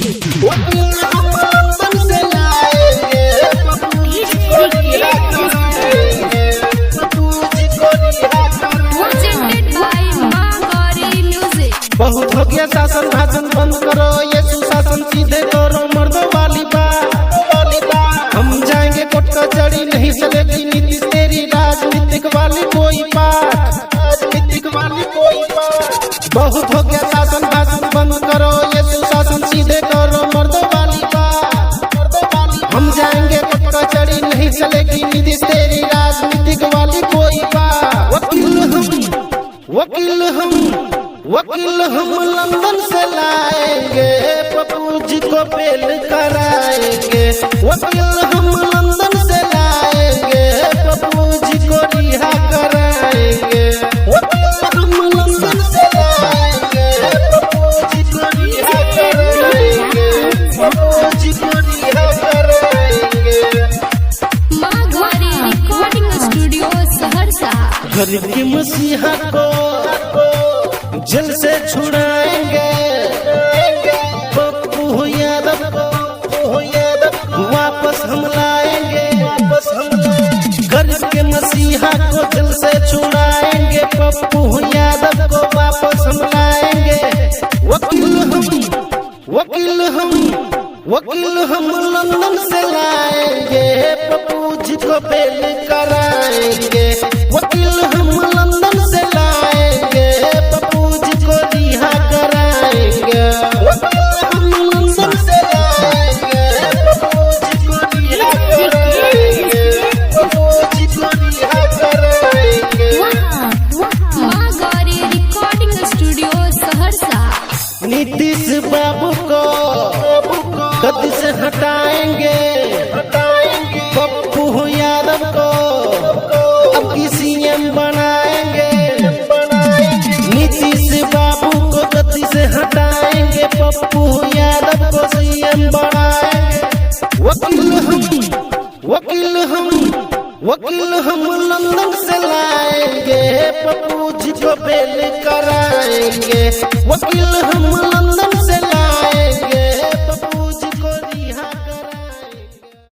वकील हम लंदन से लाएंगे, पप्पू जी को रिहा कराएंगे, पप्पू जी को रिहा कराएंगे। बहुत हो गया शासन भाषण बंद करो, ये सुशासन सीधे करो, मर्दों वाली बात। हम जाएंगे कोर्ट कचहरी, नहीं चलेगी नीति तेरी राजनीतिक वाली कोई बात, राजनीतिक वाली कोई बात। बहुत हो गया शासन भाषण बंद करो, ये सुशासन सीधे करो, मर्दों वाली बात। हम जाएंगे कोर्ट कचहरी, नहीं चलेगी नीति तेरी राजनीतिक वाली कोई बात। वकील हम लंदन से लाएंगे, पप्पू जी को बेल कराएंगे। वकील हम लंदन से लाएंगे, पप्पू जी को रिहा कराएंगे। वकील हम लंदन से लाएंगे, पप्पू जी को रिहा कराएंगे, पप्पू जी को रिहा कराएंगे। Recording studio Saharsa. गरीब की मसीहा को जेल से छुड़ाएंगे, पप्पू यादव को वापस हम लाएंगे, गरीब के मसीहा को जेल से छुड़ाएंगे, पप्पू यादव को वापस हम लाएंगे। वकील हम लंदन से लाएंगे, पप्पू जी को बेल कराएंगे। वकील हम लंदन से लाएंगे, पप्पू जी को रिहा कराएंगे। वकील हम लंदन से लाएंगे, पप्पू जी को रिहा कराएंगे, पप्पू जी को रिहा कराएंगे। Recording studio Saharsa. नीतीश बाबू को गद्दी से हटाएंगे, पप्पू यादव को अब की सीएम बनाएंगे। नीतीश बाबू को गद्दी से हटाएंगे, पप्पू यादव को सीएम बनाएंगे। वकील हम लंदन से लाएंगे, पप्पू जी को बेल कराएंगे। वकील हम